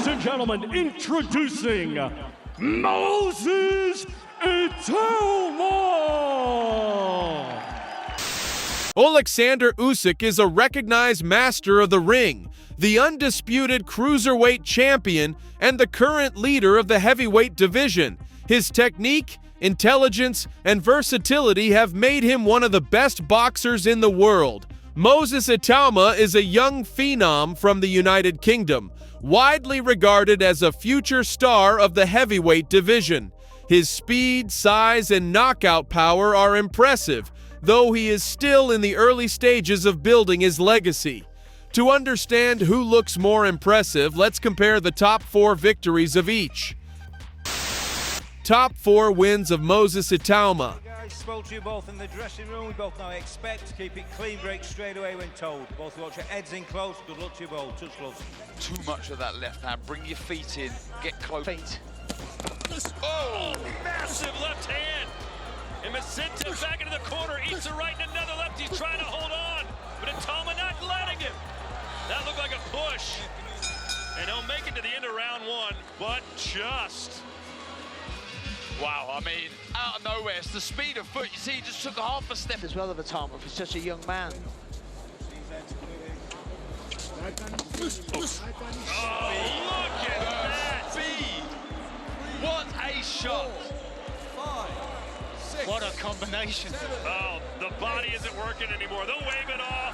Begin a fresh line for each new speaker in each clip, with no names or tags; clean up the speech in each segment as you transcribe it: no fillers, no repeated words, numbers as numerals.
and gentlemen, introducing Moses Itauma!
Oleksandr Usyk is a recognized master of the ring, the undisputed cruiserweight champion, and the current leader of the heavyweight division. His technique, intelligence, and versatility have made him one of the best boxers in the world. Moses Itauma is a young phenom from the United Kingdom, widely regarded as a future star of the heavyweight division. His speed, size, and knockout power are impressive, though he is still in the early stages of building his legacy. To understand who looks more impressive, let's compare the top 4 victories of each. Top 4 wins of Moses Itauma.
Guys, spoke to you both in the dressing room. We both now expect to keep it clean break straight away when told. Both watch your heads in close. Good luck to you both. Touch gloves.
Too much of that left hand. Bring your feet in. Get close.
Feet.
Oh, massive left hand. And Masinta back into the corner, eats a right and another left. He's trying to hold on, but Itauma not letting him. That looked like a push. And he'll make it to the end of round 1, but just.
Wow, I mean, out of nowhere, it's the speed of foot. You see, he just took a half a step.
As well of Itauma for such a young man.
Oh, look at that.
Speed. What a shot.
What a combination.
Oh, the body isn't working anymore. They'll wave it off.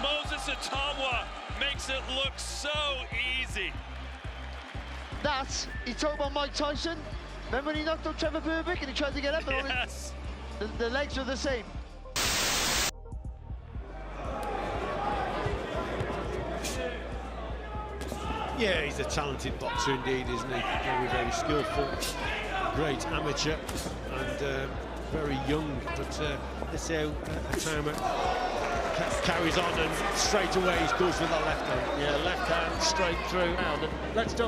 Moses Itauma makes it look so easy.
That's, he talked about Mike Tyson. Remember when he knocked out Trevor Burbick and he tried to get up? And
Yes.
the legs are the same.
Yeah, he's a talented boxer indeed, isn't he? Very, very skillful, great amateur, and very young. But let's see how Itauma carries on, and straight away he goes with that left hand. Yeah, left hand straight through.
And let's do.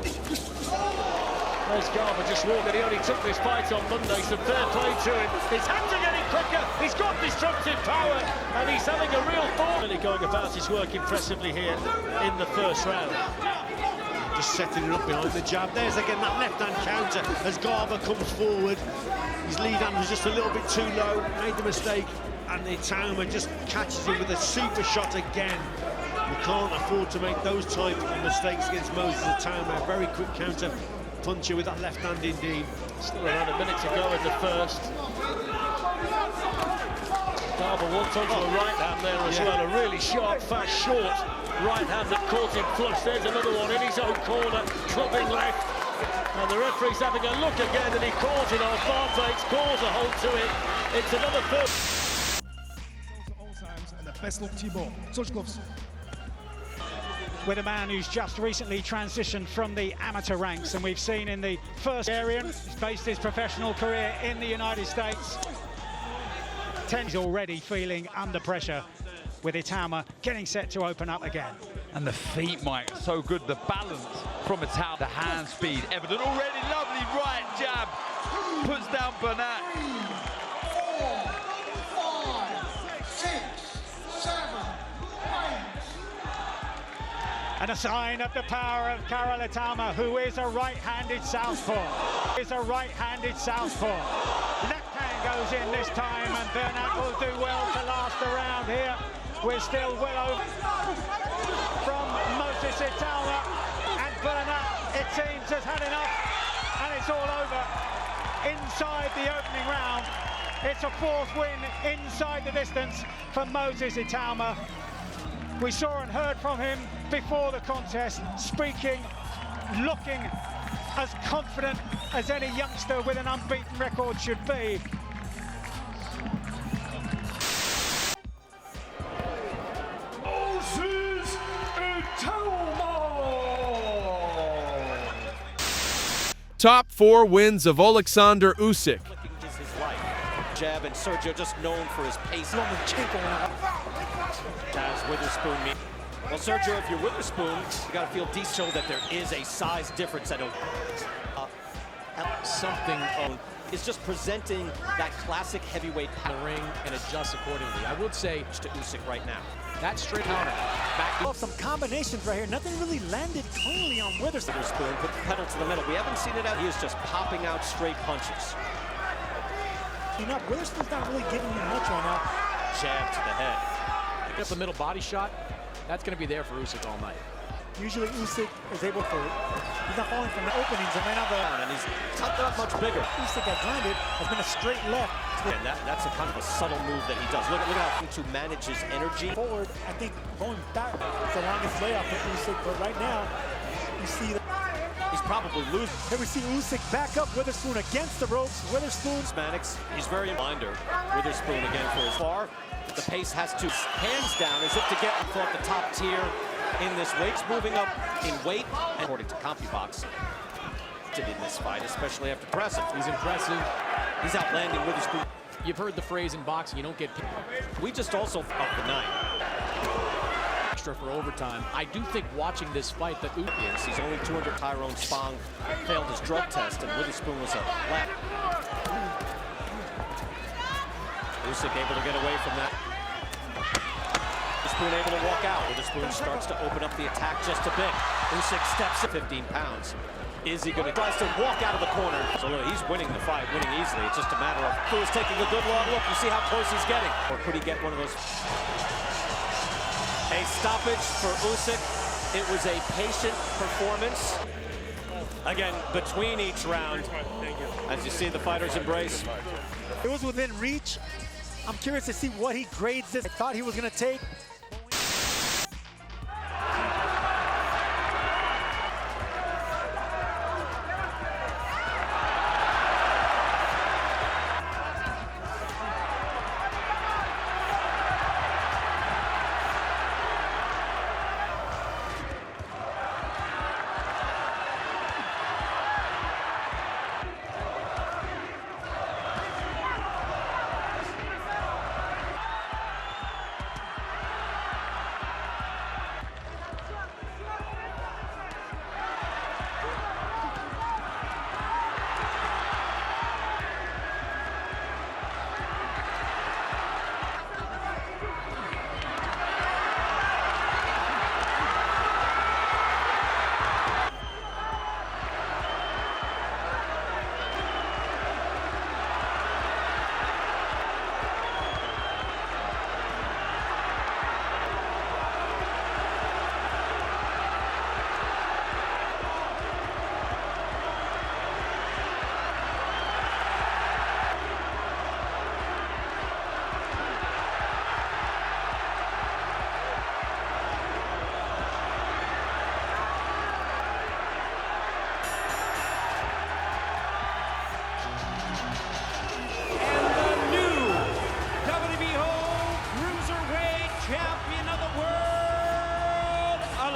There's Garber just walking. He only took this fight on Monday, so fair play to him. His hands are getting quicker. He's got destructive power, and he's having a real thought. Really going about his work impressively here in the first round.
Just setting it up behind the jab. There's again that left-hand counter as Garber comes forward. His lead hand was just a little bit too low, made the mistake, and Itauma just catches him with a super shot again. You can't afford to make those type of mistakes against Moses Itauma. A very quick counter puncher with that left hand indeed.
Still around a minute to go in the first. Garber once onto a right hand there as well. A really sharp, fast, short right hand that caught him flush. There's another one in his own corner, clubbing left. And the referee's having a look again, and he calls it off. Barbates calls a hold to it. It's another first.
And the best look Thibaut. Touch gloves.
With a man who's just recently transitioned from the amateur ranks, and we've seen in the first area, he's based his professional career in the United States. He's already feeling under pressure with Itauma getting set to open up again.
And the feet, Mike, so good. The balance from Itauma, the hand speed, evident already. Lovely right jab, puts down Bernat.
4, 5, 6, 7, 8.
And a sign of the power of Karol Itauma, who is a right-handed southpaw. Is a right-handed southpaw. Left hand goes in this time, and Bernat will do well to last the round here. We're still well over from Moses Itauma, and Bernat, it seems, has had enough, and it's all over inside the opening round. It's a 4th win inside the distance for Moses Itauma. We saw and heard from him before the contest, speaking, looking as confident as any youngster with an unbeaten record should be.
Moses Itauma!
Top 4 wins of Oleksandr Usyk.
Just his life. Jab, and Sergio just known for his pace. As Witherspoon. Well, Sergio, if you're Witherspoon, you got to feel decent, so that there is a size difference. I don't.
Something on
is just presenting that classic heavyweight power
ring and adjust accordingly. I would say
to Usyk right now.
that straight counter. Back to
Some combinations right here. Nothing really landed cleanly on Witherspoon.
Witherspoon put the pedal to the metal. We haven't seen it out. He is just popping out straight punches.
You know, Witherspoon's not really giving you much right now.
Jab to the head.
pick up the middle body shot. That's going to be there for Usyk all night.
Usually Usyk is able to, he's not falling from the openings, and right now
And he's not that much bigger.
Usyk has landed, has been a straight left.
And that's a kind of a subtle move that he does. Look at how to manage his energy.
Forward, I think going back is the longest layoff for Usyk, but right now, you see that
he's probably losing.
Here we see Usyk back up, Witherspoon against the ropes. Witherspoon.
Maddox, he's very blinder. Witherspoon again for his far. The pace has to hands down as if to get him off the top tier in this weight. He's moving up in weight, and according to CompuBox, in this fight, especially after pressing.
He's impressive.
He's outlanding Witherspoon.
You've heard the phrase in boxing, you don't get
We just also up the night.
Extra for overtime. I do think watching this fight that
he's only 200. Tyrone Spong failed his drug test, and Witherspoon was a lap. Usyk able to get away from that. Witherspoon able to walk out. Witherspoon starts to open up the attack just a bit. Usyk steps at 15 pounds. Is he going to tries to walk out of the corner? So look, he's winning the fight, winning easily. It's just a matter of who's taking a good long look. You see how close he's getting. Or could he get one of those? A stoppage for Usyk. It was a patient performance. Again, between each round, as you see the fighters embrace.
It was within reach. I'm curious to see what he grades this. I thought he was going to take.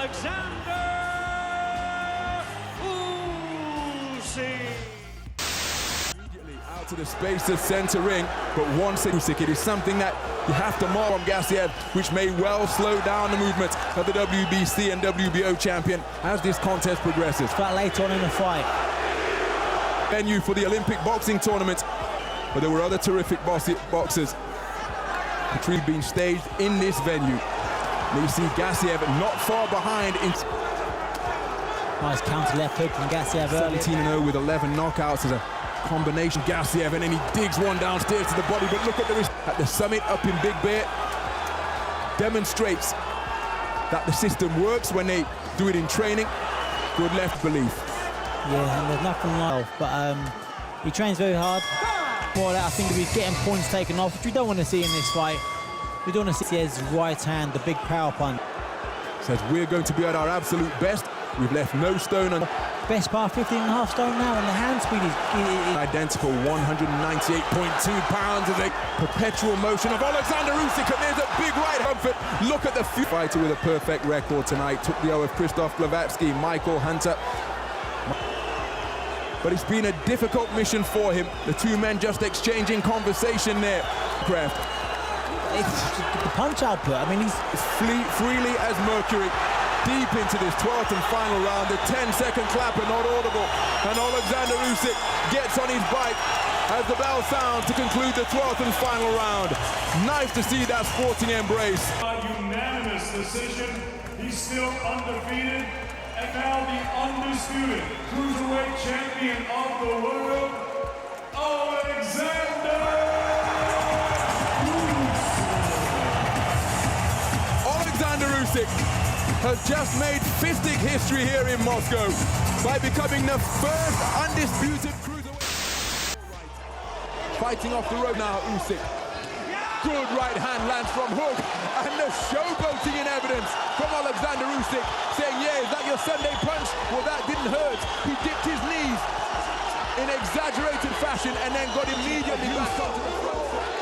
Oleksandr Usyk.
Immediately out to the space of center ring, but once Usyk, it is something that you have to mark from Gassiev, which may well slow down the movement of the WBC and WBO champion as this contest progresses.
That later on in the fight.
Venue for the Olympic boxing tournament, but there were other terrific boxers. The tree being staged in this venue. We see Gassiev not far behind.
Nice counter left hook from Gassiev.
17-0 with 11 knockouts as a combination. Gassiev, and then he digs one downstairs to the body. But look at the summit up in Big Bear. Demonstrates that the system works when they do it in training. Good left belief.
Yeah, and there's nothing like, but he trains very hard. Well, I think he's getting points taken off, which we don't want to see in this fight. We don't want to see his right hand, the big power punch.
Says we're going to be at our absolute best. We've left no stone on.
Best part, 15.5 stone now, and the hand speed is
identical, 198.2 pounds is a perpetual motion of Oleksandr Usyk, and there's a big right comfort. Look at the fighter with a perfect record tonight. Took the O of Krzysztof Glowacki, Michael Hunter. But it's been a difficult mission for him. The two men just exchanging conversation there. Craft.
It's the punch output. I mean, he's
freely as mercury. Deep into this 12th and final round. The 10-second clapper not audible. And Oleksandr Usyk gets on his bike. as the bell sounds to conclude the 12th and final round. Nice to see that sporting embrace.
Unanimous decision. He's still undefeated, and now the undisputed cruiserweight champion of the world, Oleksandr Usyk.
Oleksandr Usyk has just made fistic history here in Moscow by becoming the first undisputed cruiserweight. Fighting off the road now, Usyk. Good right hand lands from hook, and the showboating in evidence from Oleksandr Usyk, saying, yeah, is that your Sunday punch? Well, that didn't hurt. He dipped his knees in exaggerated fashion and then got immediately back onto the front foot.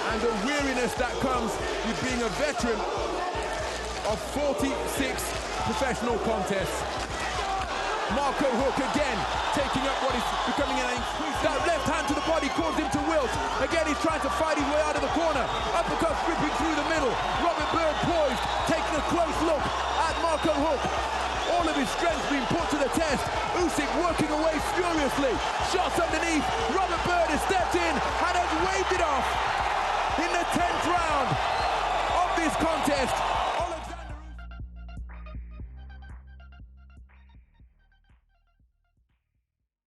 And the weariness that comes with being a veteran of 46 professional contests. Marco Hook again, taking up what is becoming an increase. That left hand to the body caused him to wilt. Again, he's trying to fight his way out of the corner. Uppercut ripping through the middle. Robert Byrd poised, taking a close look at Marco Hook. All of his strength being put to the test. Usyk working away furiously. Shots underneath. Robert Byrd has stepped in and has waved it off in the 10th round of this contest.